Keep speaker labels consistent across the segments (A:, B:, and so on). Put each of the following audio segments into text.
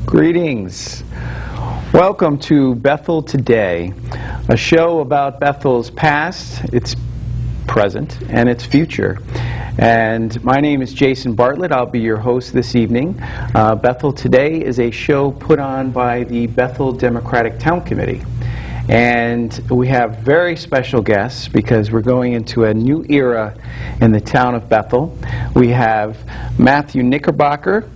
A: Greetings. Welcome to Bethel Today, a show about Bethel's past, its present, and its future. And my name is Jason Bartlett. I'll be your host this evening. Bethel Today is a show put on by the Bethel Democratic Town Committee. And we have very special guests because we're going into a new era in the town of Bethel. We have Matthew Knickerbocker,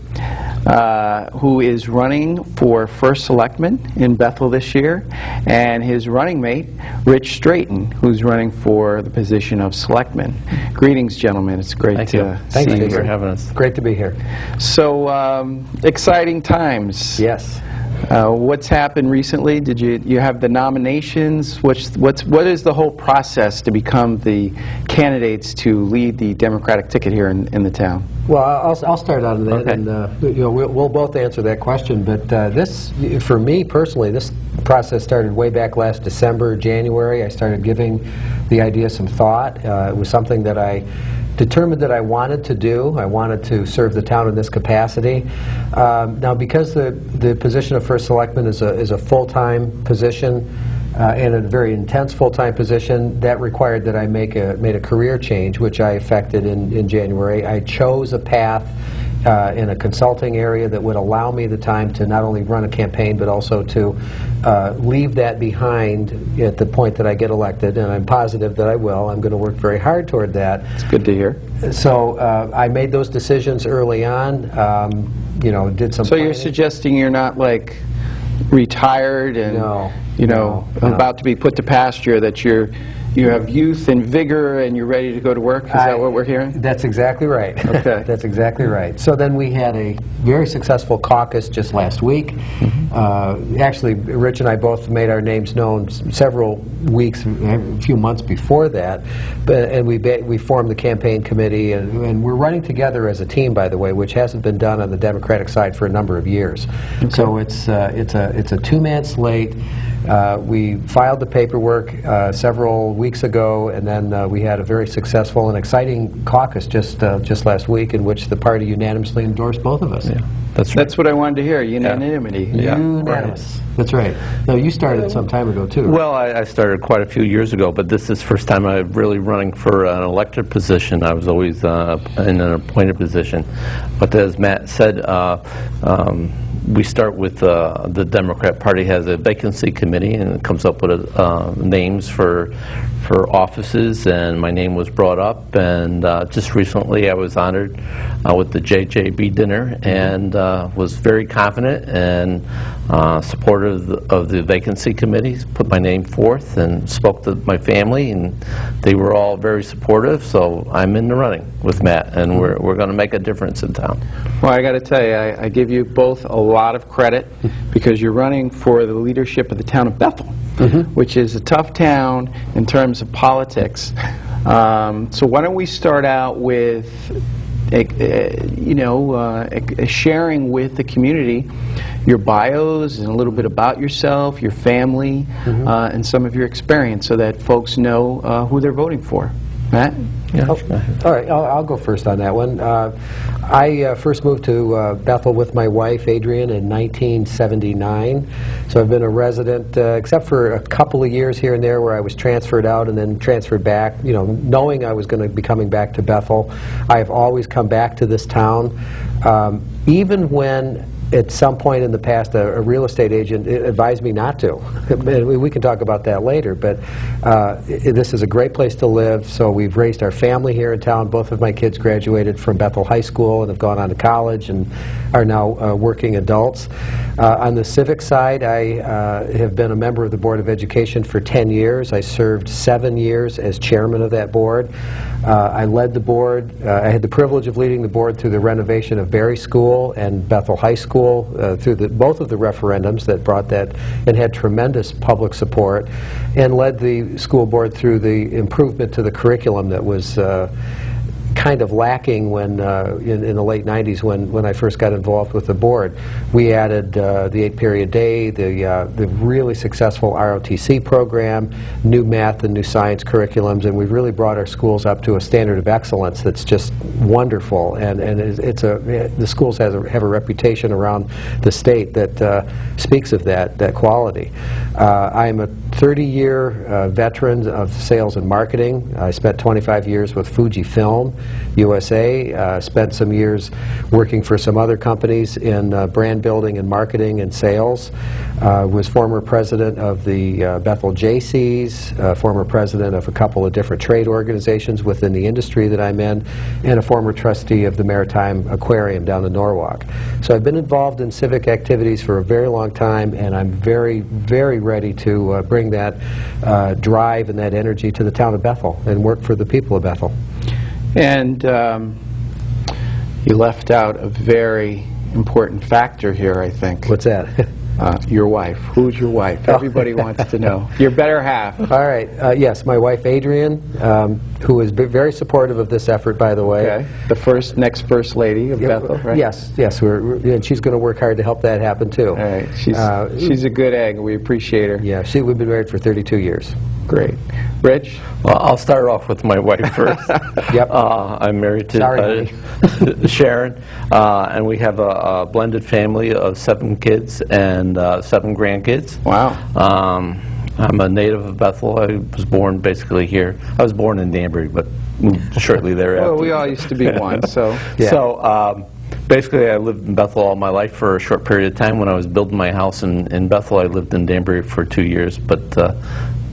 A: who is running for First Selectman in Bethel this year, and his running mate, Rich Straighten, who's running for the position of Selectman. Greetings, gentlemen. It's great to see you.
B: Thank you for having us. Great to be here.
A: So, exciting times.
B: Yes.
A: What's happened recently? Did you have the nominations? What is the whole process to become the candidates to lead the Democratic ticket here in the town?
B: Well, I'll start on that,
A: okay.
B: And we'll both answer that question. But this, for me personally, this process started way back last December, January. I started giving the idea some thought. It was something that I determined that I wanted to do. I wanted to serve the town in this capacity. Now, because the position of First Selectman is a full-time position and a very intense full-time position, that required that I made a career change, which I effected in January. I chose a path in a consulting area that would allow me the time to not only run a campaign but also to leave that behind at the point that I get elected, and I'm positive that I will. I'm going to work very hard toward that.
A: It's good to hear.
B: So I made those decisions early on, did some
A: So
B: planning.
A: you're suggesting you're not like retired and about to be put to pasture, that you have youth and vigor and you're ready to go to work? Is that what we're hearing?
B: That's exactly right.
A: Okay.
B: That's exactly right. So then we had a very successful caucus just last week. Mm-hmm. Actually, Rich and I both made our names known several weeks, a few months before that. And we formed the campaign committee, and we're running together as a team, by the way, which hasn't been done on the Democratic side for a number of years. Okay. So it's a two-man slate. We filed the paperwork several weeks ago, and then we had a very successful and exciting caucus just last week, in which the party unanimously endorsed both of us.
A: Yeah, that's right. That's what I wanted to hear. Unanimity.
B: Yeah. Unanimous. Right. That's right. No, you started some time ago too.
C: Well, I started quite a few years ago, but this is the first time I'm really running for an elected position. I was always in an appointed position. But as Matt said, we start with the Democrat Party has a vacancy committee, and it comes up with names for offices, and my name was brought up, and just recently I was honored with the JJB dinner, and was very confident and supportive of the vacancy committee, put my name forth and spoke to my family, and they were all very supportive, so I'm in the running with Matt, and we're going to make a difference in town.
A: Well, I got to tell you, I give you both a lot of credit because you're running for the leadership of the town of Bethel, which is a tough town in terms of politics. So why don't we start out with sharing with the community your bios and a little bit about yourself, your family, and some of your experience, so that folks know who they're voting for. Matt?
B: Yeah. All right, I'll go first on that one. I first moved to Bethel with my wife, Adrian, in 1979. So I've been a resident, except for a couple of years here and there where I was transferred out and then transferred back, knowing I was going to be coming back to Bethel. I have always come back to this town, even when at some point in the past, a real estate agent advised me not to. We can talk about that later, but this is a great place to live, so we've raised our family here in town. Both of my kids graduated from Bethel High School and have gone on to college and are now working adults. On the civic side, I have been a member of the Board of Education for 10 years. I served 7 years as chairman of that board. I led the board. I had the privilege of leading the board through the renovation of Berry School and Bethel High School, through both of the referendums that brought that and had tremendous public support, and led the school board through the improvement to the curriculum that was kind of lacking when in the late 90s when I first got involved with the board. We added the 8-period day, the really successful ROTC program, new math and new science curriculums, and we've really brought our schools up to a standard of excellence that's just wonderful. And the schools have a reputation around the state that speaks of that quality. I'm a 30-year veteran of sales and marketing. I spent 25 years with Fujifilm USA, spent some years working for some other companies in brand building and marketing and sales, was former president of the Bethel JCs, former president of a couple of different trade organizations within the industry that I'm in, and a former trustee of the Maritime Aquarium down in Norwalk. So I've been involved in civic activities for a very long time, and I'm very, very ready to bring that drive and that energy to the town of Bethel and work for the people of Bethel.
A: And you left out a very important factor here, I think.
B: What's that?
A: Your wife. Who's your wife? Everybody wants to know. Your better half.
B: All right. Yes, my wife Adrian, who is very supportive of this effort, by the way.
A: Okay. The next first lady of Bethel, right?
B: Yes, yes. And she's going to work hard to help that happen too.
A: All right. She's a good egg. We appreciate her.
B: Yeah. We've been married for 32 years.
A: Great. Rich?
C: Well, I'll start off with my wife first.
B: Yep.
C: I'm married to Sharon, and we have a blended family of 7 kids and 7 grandkids.
A: Wow.
C: I'm a native of Bethel. I was born basically here. I was born in Danbury, but moved shortly thereafter.
A: Well, we all used to be one, so.
B: Yeah.
C: So basically, I lived in Bethel all my life for a short period of time. When I was building my house in Bethel, I lived in Danbury for 2 years, but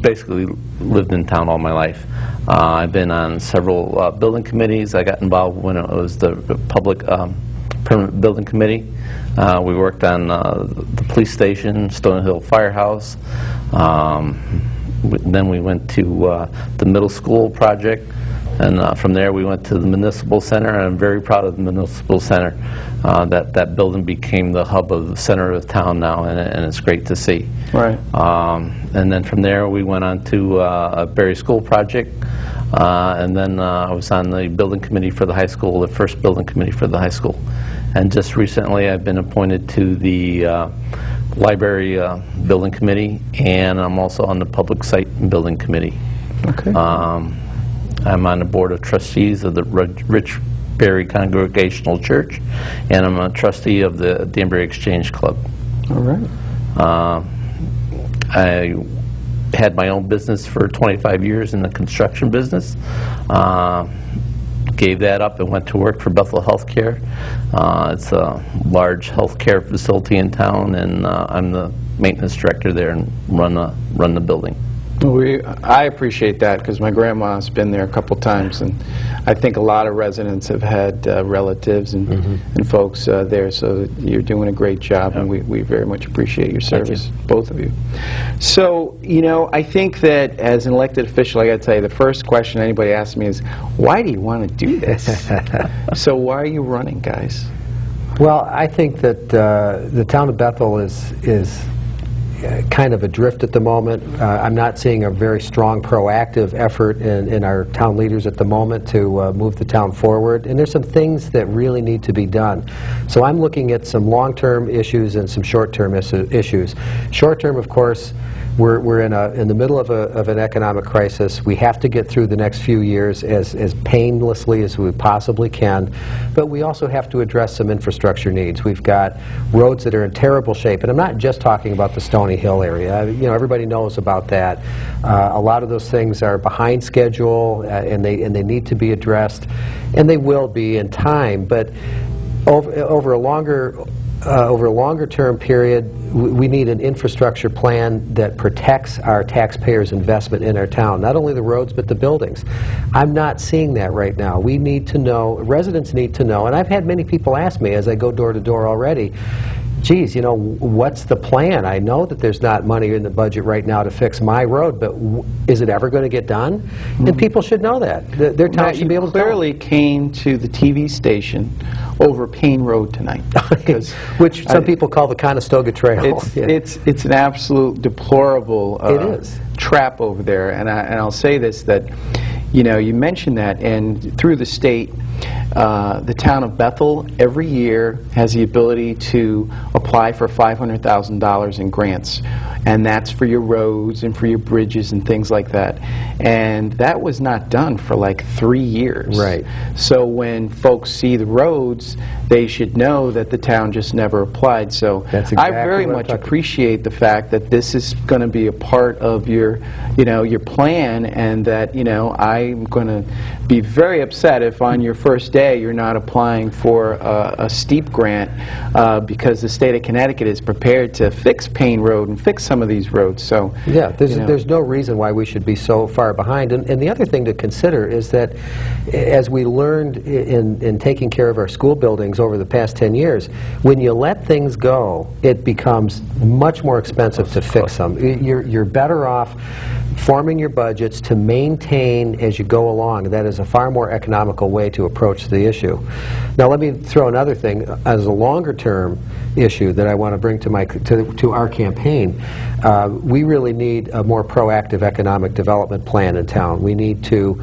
C: basically lived in town all my life. I've been on several building committees. I got involved when it was the public permanent building committee. We worked on the police station, Stone Hill Firehouse. Then we went to the middle school project. And from there we went to the Municipal Center, and I'm very proud of the Municipal Center. That building became the hub of the center of the town now, and it's great to see.
A: Right.
C: And then from there we went on to a Berry School project, and then I was on the building committee for the high school, the first building committee for the high school. And just recently I've been appointed to the library building committee, and I'm also on the public site building committee.
A: Okay.
C: I'm on the board of trustees of the Richbury Congregational Church, and I'm a trustee of the Danbury Exchange Club.
A: All right.
C: I had my own business for 25 years in the construction business. Gave that up and went to work for Bethel Healthcare. It's a large healthcare facility in town, and I'm the maintenance director there and run the building.
A: I appreciate that because my grandma's been there a couple times, and I think a lot of residents have had relatives and folks there, so you're doing a great job, and we very much appreciate your service, both of you. So, you know, I think that as an elected official, I got to tell you, the first question anybody asks me is, why do you want to do this? So why are you running, guys?
B: Well, I think that the town of Bethel is kind of adrift at the moment. I'm not seeing a very strong proactive effort in our town leaders at the moment to move the town forward, and there's some things that really need to be done. So I'm looking at some long-term issues and some short-term issues. Short-term, of course, we're in the middle of an economic crisis. We have to get through the next few years as painlessly as we possibly can, but we also have to address some infrastructure needs. We've got roads that are in terrible shape, and I'm not just talking about the Stony Hill area. You know, everybody knows about that. A lot of those things are behind schedule, and they need to be addressed, and they will be in time. But over a longer term period, we need an infrastructure plan that protects our taxpayers' investment in our town, not only the roads but the buildings. I'm not seeing that right now. We need to know, residents need to know, and I've had many people ask me as I go door to door already, geez, you know, what's the plan? I know that there's not money in the budget right now to fix my road, but is it ever going to get done? And people should know that. Their town should be able to know.
A: You clearly came to the TV station over Payne Road tonight.
B: Which some people call the Conestoga Trail.
A: It's an absolute deplorable
B: it is.
A: trap over there. And I'll say this, that you know, you mentioned that, and through the state, the town of Bethel every year has the ability to apply for $500,000 in grants, and that's for your roads and for your bridges and things like that. And that was not done for like 3 years.
B: Right.
A: So when folks see the roads, they should know that the town just never applied. So
B: That's
A: I
B: exactly
A: very
B: what I'm
A: much
B: talking-
A: appreciate the fact that this is going to be a part of your, you know, your plan, and that, you know, I'm going to be very upset if on your first day you're not applying for a steep grant because the state of Connecticut is prepared to fix Payne Road and fix some of these roads. So
B: Yeah,
A: you know.
B: there's no reason why we should be so far behind. And the other thing to consider is that as we learned in taking care of our school buildings over the past 10 years, when you let things go, it becomes much more expensive to fix them. You're better off forming your budgets to maintain as you go along. That is a far more economical way to approach the issue. Now let me throw another thing as a longer term issue that I want to bring to our campaign. We really need a more proactive economic development plan in town. We need to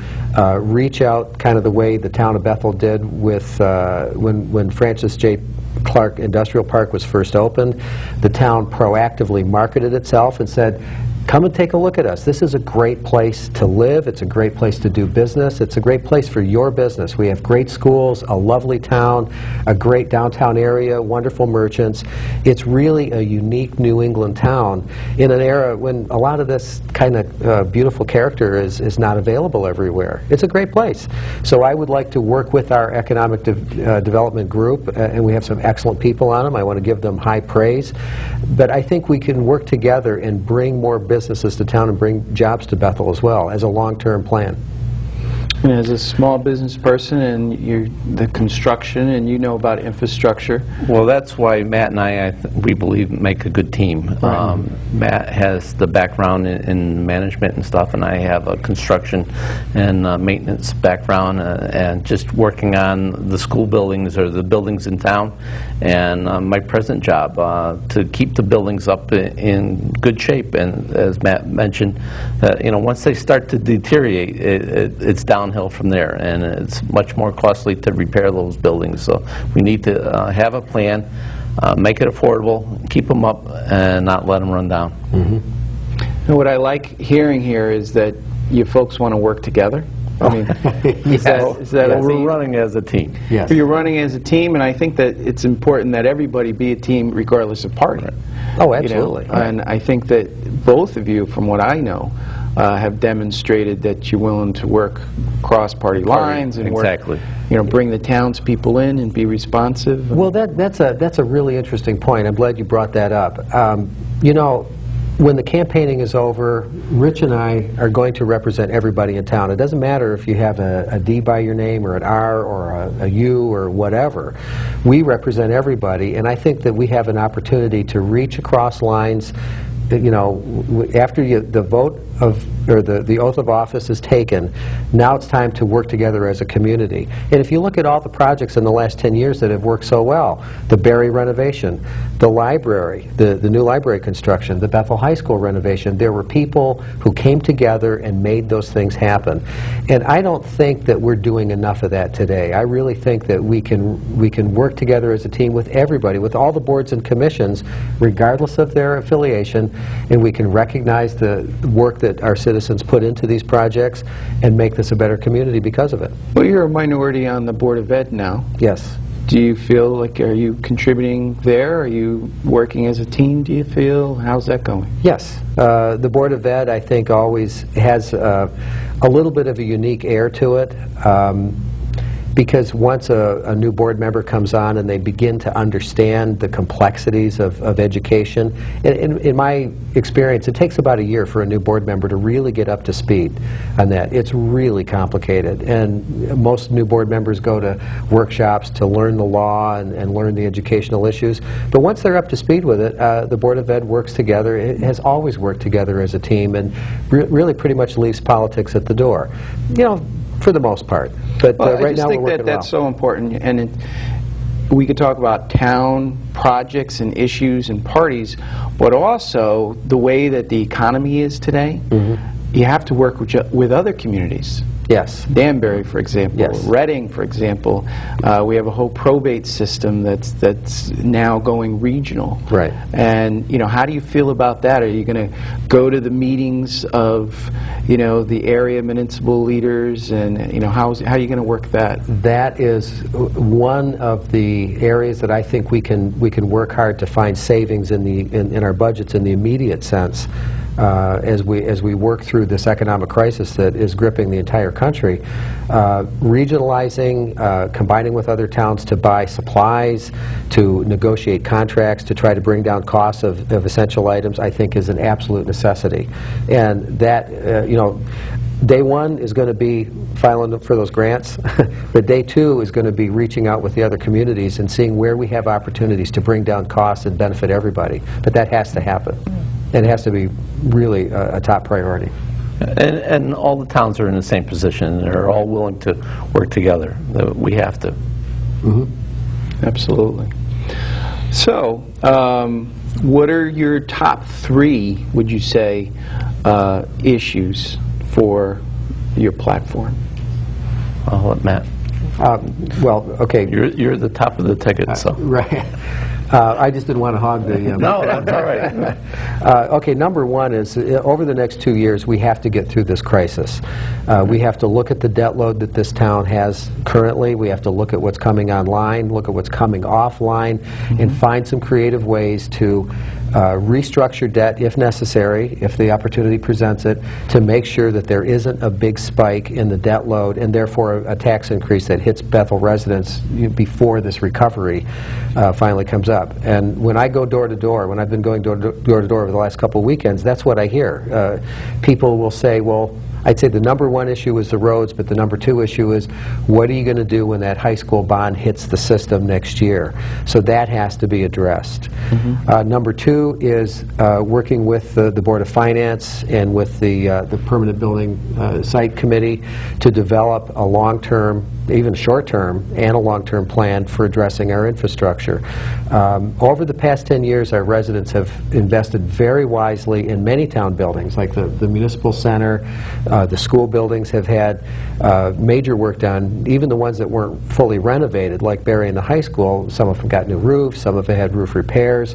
B: reach out kind of the way the town of Bethel did with when Francis J. Clark Industrial Park was first opened. The town proactively marketed itself and said, come and take a look at us. This is a great place to live. It's a great place to do business. It's a great place for your business. We have great schools, a lovely town, a great downtown area, wonderful merchants. It's really a unique New England town in an era when a lot of this kind of beautiful character is not available everywhere. It's a great place. So I would like to work with our economic development group, and we have some excellent people on them. I want to give them high praise. But I think we can work together and bring more businesses to town and bring jobs to Bethel as well as a long-term plan.
A: And as a small business person, and you're the construction, and you know about infrastructure.
C: Well, that's why Matt and we believe, make a good team. Matt has the background in management and stuff, and I have a construction and maintenance background, and just working on the school buildings or the buildings in town. And my present job to keep the buildings up in good shape. And as Matt mentioned, you know, once they start to deteriorate, it's downhill from there, and it's much more costly to repair those buildings. So we need to have a plan, make it affordable, keep them up, and not let them run down.
A: And what I like hearing here is that you folks want to work together. I mean, is that a
C: We're
A: theme?
C: running as a team.
B: Yes.
A: You're running as a team, and I think that it's important that everybody be a team regardless of party.
B: Oh,
A: You know?
B: absolutely.
A: And I think that both of you, from what I know, have demonstrated that you're willing to work cross party lines and
C: exactly.
A: work, you know, bring the townspeople in and be responsive.
B: Well, that's a really interesting point. I'm glad you brought that up. You know, when the campaigning is over, Rich and I are going to represent everybody in town. It doesn't matter if you have a D by your name or an R or a U or whatever. We represent everybody, and I think that we have an opportunity to reach across lines. You know, after the vote of, or the oath of office is taken, now it's time to work together as a community. And if you look at all the projects in the last 10 years that have worked so well, the Barry renovation, the library, the new library construction, the Bethel High School renovation, there were people who came together and made those things happen. And I don't think that we're doing enough of that today. I really think that we can work together as a team with everybody, with all the boards and commissions, regardless of their affiliation, and we can recognize the work that our citizens put into these projects and make this a better community because of it.
A: Well, you're a minority on the Board of Ed now.
B: Yes.
A: Do you feel like, are you contributing there? Are you working as a team, do you feel? How's that going?
B: Yes. The Board of Ed, I think, always has a little bit of a unique air to it. Because once a new board member comes on and they begin to understand the complexities of education, in my experience, it takes about a year for a new board member to really get up to speed on that. It's really complicated, and most new board members go to workshops to learn the law and learn the educational issues. But once they're up to speed with it, the Board of Ed works together. It has always worked together as a team, and really pretty much leaves politics at the door. You know, for the most part. But
A: Well,
B: right now we're
A: I just think
B: working
A: that that's
B: well.
A: so important, and we could talk about town projects and issues and parties, but also the way that the economy is today. You have to work with other communities.
B: Yes.
A: Danbury, for example,
B: Yes.
A: Reading, for example. We have a whole probate system that's now going regional.
B: Right.
A: And how do you feel about that? Are you going to go to the meetings of the area municipal leaders, and how are you going to work that?
B: That is one of the areas that I think we can work hard to find savings in our budgets in the immediate sense. As we work through this economic crisis that is gripping the entire country, regionalizing, combining with other towns to buy supplies, to negotiate contracts, to try to bring down costs of essential items, I think is an absolute necessity. And that, day one is going to be filing for those grants, but day two is going to be reaching out with the other communities and seeing where we have opportunities to bring down costs and benefit everybody. But that has to happen. And it has to be really a top priority.
C: And all the towns are in the same position. They're all willing to work together. We have to.
B: Mm-hmm.
A: Absolutely. So, what are your top three, would you say, issues for your platform?
C: I'll let Matt.
B: Well, okay.
C: You're the top of the ticket, so.
B: Right. I just didn't want to hog the...
C: No, that's all right.
B: Okay, number one is, over the next 2 years, we have to get through this crisis. We have to look at the debt load that this town has currently. We have to look at what's coming online, look at what's coming offline, and find some creative ways to restructure debt if necessary, if the opportunity presents it, to make sure that there isn't a big spike in the debt load and therefore a tax increase that hits Bethel residents before this recovery finally comes up. And when I go door to door, when I've been going door to door over the last couple of weekends, that's what I hear. People will say, well, I'd say the number one issue is the roads, but the number two issue is, what are you going to do when that high school bond hits the system next year? So that has to be addressed. Mm-hmm. Number two is working with the Board of Finance and with the Permanent Building Site Committee to develop a long-term, even short-term, and a long-term plan for addressing our infrastructure. Over the past 10 years, our residents have invested very wisely in many town buildings, like the Municipal Center. The school buildings have had major work done, even the ones that weren't fully renovated, like Barry and the high school. Some of them got new roofs, some of them had roof repairs,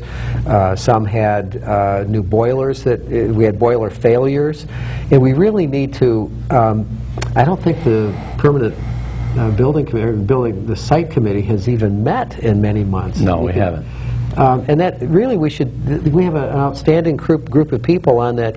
B: some had new boilers. We had boiler failures. And we really need to, I don't think the permanent the site committee has even met in many months.
C: No, we haven't.
B: And that really we have an outstanding group of people on that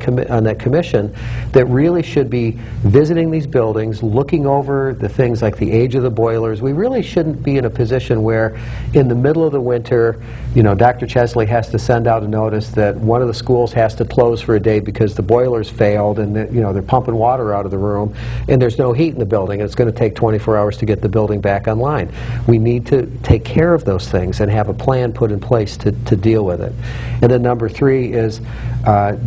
B: commission that really should be visiting these buildings, looking over the things like the age of the boilers. We really shouldn't be in a position where in the middle of the winter, Dr. Chesley has to send out a notice that one of the schools has to close for a day because the boilers failed and they're pumping water out of the room and there's no heat in the building and it's going to take 24 hours to get the building back online. We need to take care of those things and have a plan put in place to deal with it. And then number three is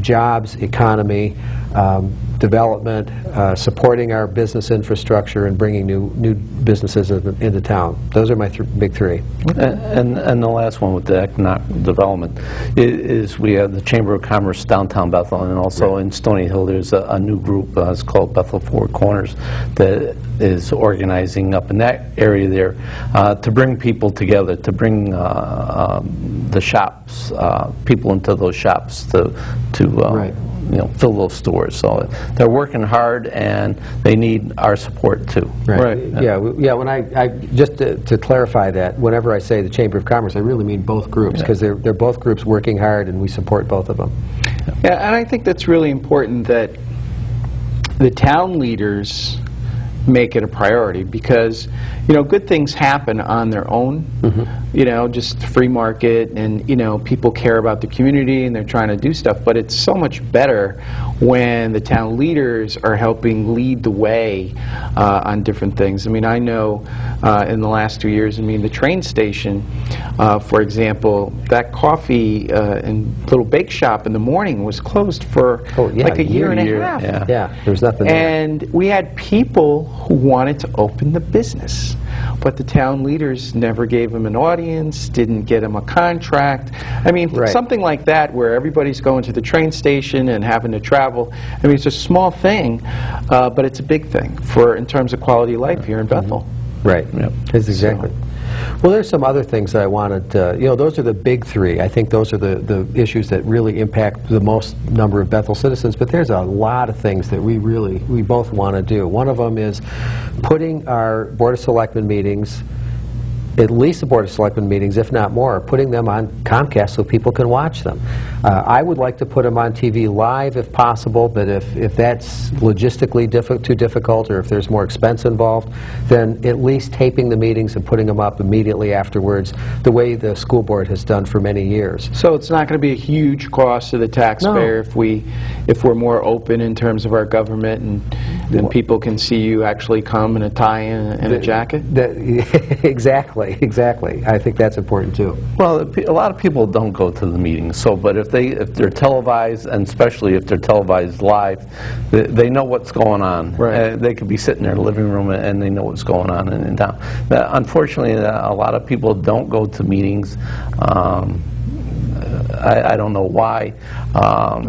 B: jobs, economy, development, supporting our business infrastructure and bringing new businesses into town. Those are my big three.
C: And the last one with the economic development is we have the Chamber of Commerce downtown Bethel, and also in Stony Hill there's a new group, it's called Bethel Four Corners, that is organizing up in that area there to bring people together, to bring the shops, people into those shops to
B: right.
C: Fill those stores. So they're working hard, and they need our support too.
B: Right. Yeah. When I just to clarify that, whenever I say the Chamber of Commerce, I really mean both groups, because they're both groups working hard, and we support both of them.
A: Yeah, and I think that's really important that the town leaders make it a priority, because good things happen on their own. Mm-hmm. Just free market, and people care about the community and they're trying to do stuff, but it's so much better when the town leaders are helping lead the way on different things. I know in the last 2 years, the train station, for example, that coffee and little bake shop in the morning was closed for like a year and a half.
B: Yeah, there was nothing there.
A: And we had people who wanted to open the business. But the town leaders never gave them an audience, didn't get them a contract. I mean,
B: Right.
A: something like that where everybody's going to the train station and having to travel. I mean, it's a small thing, but it's a big thing in terms of quality of life here in Bethel.
B: Right.
C: Yep.
B: That's exactly. Well, there's some other things that I wanted to, those are the big three. I think those are the issues that really impact the most number of Bethel citizens, but there's a lot of things that we both want to do. One of them is putting our Board of Selectmen meetings, at least the Board of Selectmen meetings, if not more, putting them on Comcast so people can watch them. I would like to put them on TV live if possible, but if that's logistically too difficult or if there's more expense involved, then at least taping the meetings and putting them up immediately afterwards, the way the school board has done for many years.
A: So it's not going to be a huge cost to the taxpayer if we're more open in terms of our government and then people can see you actually come in a tie and a jacket?
B: Exactly. I think that's important too.
C: Well, a lot of people don't go to the meetings, but if they're televised, and especially if they're televised live, they know what's going on.
A: Right.
C: They could be sitting in their living room and they know what's going on in town. Unfortunately, a lot of people don't go to meetings. I don't know why.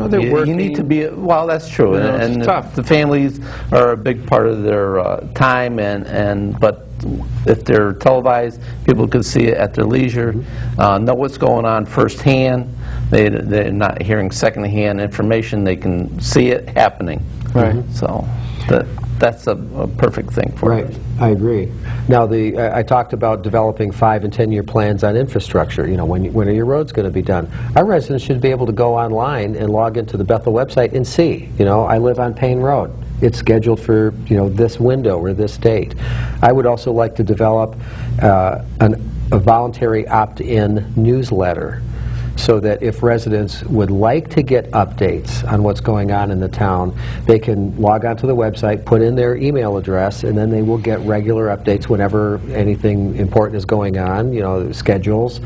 A: They're
C: you
A: working.
C: need to be, well, that's true.
A: It's tough.
C: The families are a big part of their time, but if they're televised, people can see it at their leisure, know what's going on firsthand. They're not hearing secondhand information. They can see it happening.
A: Right.
C: So that's a perfect thing for us.
B: Right, I agree. Now, I talked about developing 5- and 10-year plans on infrastructure. When are your roads going to be done? Our residents should be able to go online and log into the Bethel website and see. I live on Payne Road. It's scheduled for this window or this date. I would also like to develop a voluntary opt-in newsletter, so that if residents would like to get updates on what's going on in the town, they can log onto the website, put in their email address, and then they will get regular updates whenever anything important is going on, schedules,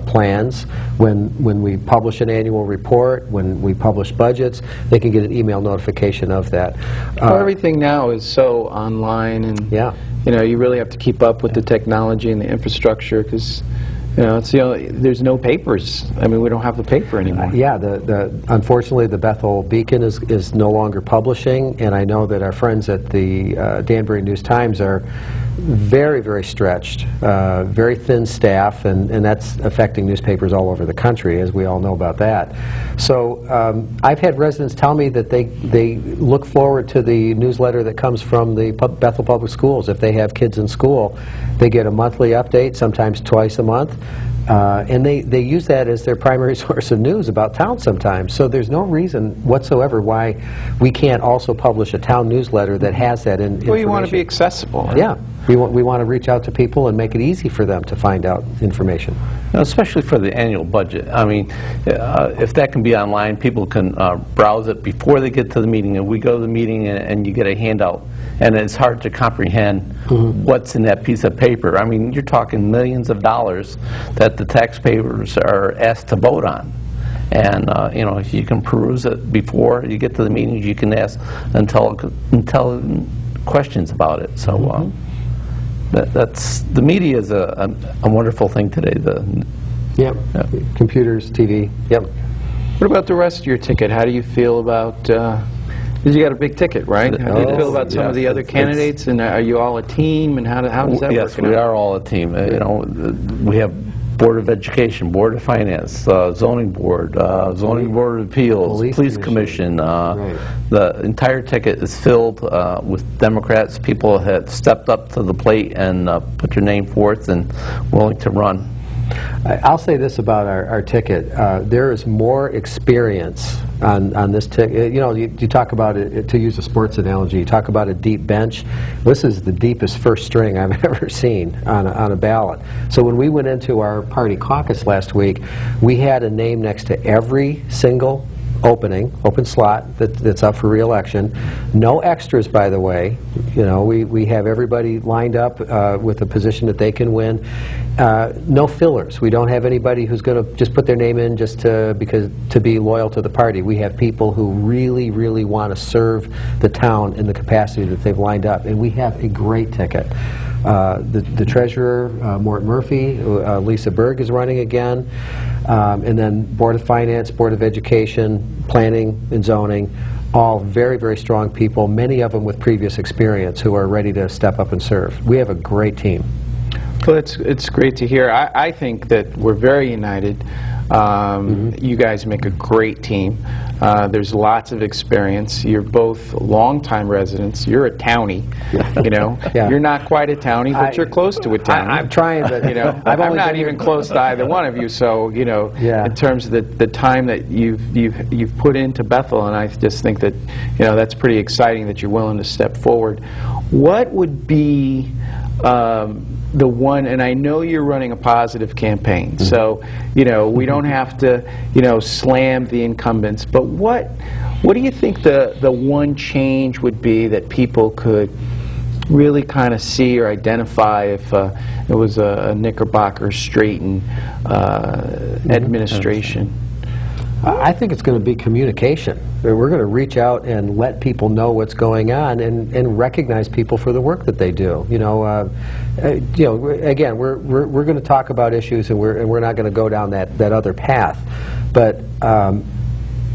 B: plans. When we publish an annual report, when we publish budgets, they can get an email notification of that.
A: Well, everything now is so online, and
B: Yeah.
A: you really have to keep up with the technology and the infrastructure because it's there's no papers. I mean, we don't have the paper anymore.
B: Yeah, unfortunately, the Bethel Beacon is no longer publishing, and I know that our friends at the Danbury News-Times are very, very stretched, very thin staff, and that's affecting newspapers all over the country, as we all know about that. So I've had residents tell me that they look forward to the newsletter that comes from the Bethel Public Schools. If they have kids in school, they get a monthly update, sometimes twice a month. And they use that as their primary source of news about town sometimes. So there's no reason whatsoever why we can't also publish a town newsletter that has that information.
A: Well, you want to be accessible. Right?
B: Yeah. We want to reach out to people and make it easy for them to find out information.
C: Especially for the annual budget. I mean, if that can be online, people can browse it before they get to the meeting. And we go to the meeting and you get a handout. And it's hard to comprehend what's in that piece of paper. I mean, you're talking millions of dollars that the taxpayers are asked to vote on. And, if you can peruse it before you get to the meetings, you can ask intelligent questions about it. So the media is a wonderful thing today.
B: Yep. Computers, TV. Yep.
A: What about the rest of your ticket? How do you feel about... Because you got a big ticket, right? How do you feel about some of the other candidates? And are you all a team? And how does that work?
C: Yes, we are all a team. We have Board of Education, Board of Finance, Zoning Board, Zoning Board of Appeals, Police Commission.
B: Right.
C: The entire ticket is filled with Democrats. People have stepped up to the plate and put their name forth and willing to run.
B: I'll say this about our ticket. There is more experience on this ticket. You talk about it, to use a sports analogy, you talk about a deep bench. This is the deepest first string I've ever seen on a ballot. So when we went into our party caucus last week, we had a name next to every single open slot that's up for re-election. No extras, by the way. You know, we have everybody lined up with a position that they can win. No fillers. We don't have anybody who's going to just put their name in just to be loyal to the party. We have people who really, really want to serve the town in the capacity that they've lined up, and we have a great ticket. The treasurer, Mort Murphy, Lisa Berg is running again, and then Board of Finance, Board of Education, Planning and Zoning, all very, very strong people, many of them with previous experience who are ready to step up and serve. We have a great team.
A: Well, it's great to hear. I think that we're very united. You guys make a great team. There's lots of experience. You're both longtime residents. You're a townie, you know.
B: Yeah.
A: You're not quite a townie, but you're close to a townie.
B: I'm trying, but
A: you know, I'm not even close to either one of you. So you know, in terms of the time that you've put into Bethel, and I just think that that's pretty exciting that you're willing to step forward. What would be the one, and I know you're running a positive campaign, so we don't have to slam the incumbents, but what do you think the one change would be that people could really kind of see or identify if it was a Knickerbocker-Straighten administration?
B: I think it's going to be communication. We're going to reach out and let people know what's going on and recognize people for the work that they do. Again, we're going to talk about issues, and we're not going to go down that other path. But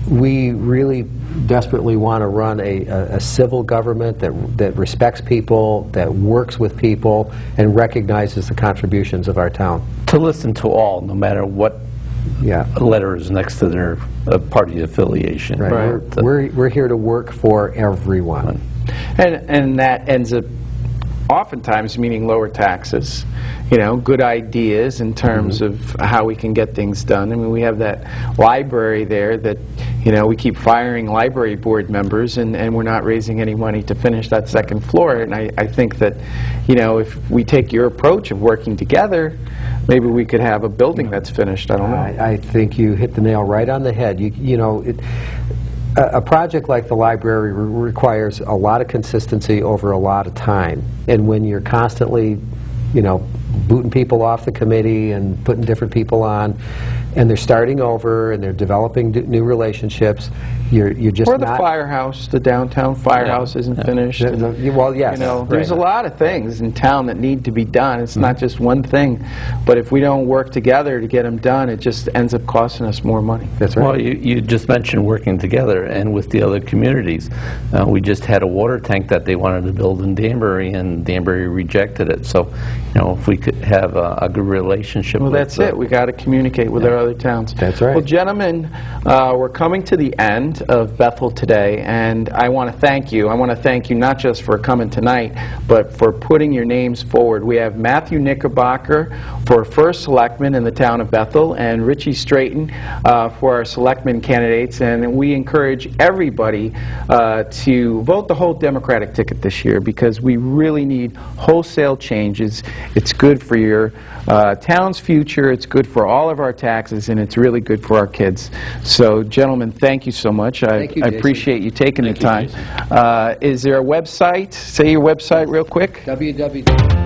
B: we really desperately want to run a civil government that respects people, that works with people, and recognizes the contributions of our town.
C: To listen to all, no matter what letters next to their party affiliation.
B: Right. We're here to work for everyone.
A: And that ends up oftentimes meaning lower taxes, good ideas in terms of how we can get things done. I mean, we have that library there that, we keep firing library board members, and we're not raising any money to finish that second floor. And I think that, if we take your approach of working together, maybe we could have a building that's finished. I don't know.
B: I think you hit the nail right on the head. A project like the library requires a lot of consistency over a lot of time. And when you're constantly, booting people off the committee and putting different people on, and they're starting over and they're developing new relationships, you're just
A: or the firehouse, the downtown firehouse isn't finished.
B: Well, yes.
A: There's a lot of things in town that need to be done. It's not just one thing. But if we don't work together to get them done, it just ends up costing us more money.
B: That's right.
C: Well, you just mentioned working together and with the other communities. We just had a water tank that they wanted to build in Danbury, and Danbury rejected it. So, if we could have a good relationship.
A: Well, that's it. We got to communicate with our other towns.
B: That's right.
A: Well, gentlemen, we're coming to the end of Bethel Today, and I want to thank you. I want to thank you not just for coming tonight, but for putting your names forward. We have Matthew Knickerbocker for First Selectman in the town of Bethel, and Richie Straighten for our Selectman candidates, and we encourage everybody to vote the whole Democratic ticket this year, because we really need wholesale changes. It's good for your town's future, it's good for all of our taxes, and it's really good for our kids. So, gentlemen, thank you so much. I appreciate you taking the time. Is there a website? Say your website real quick.
B: www.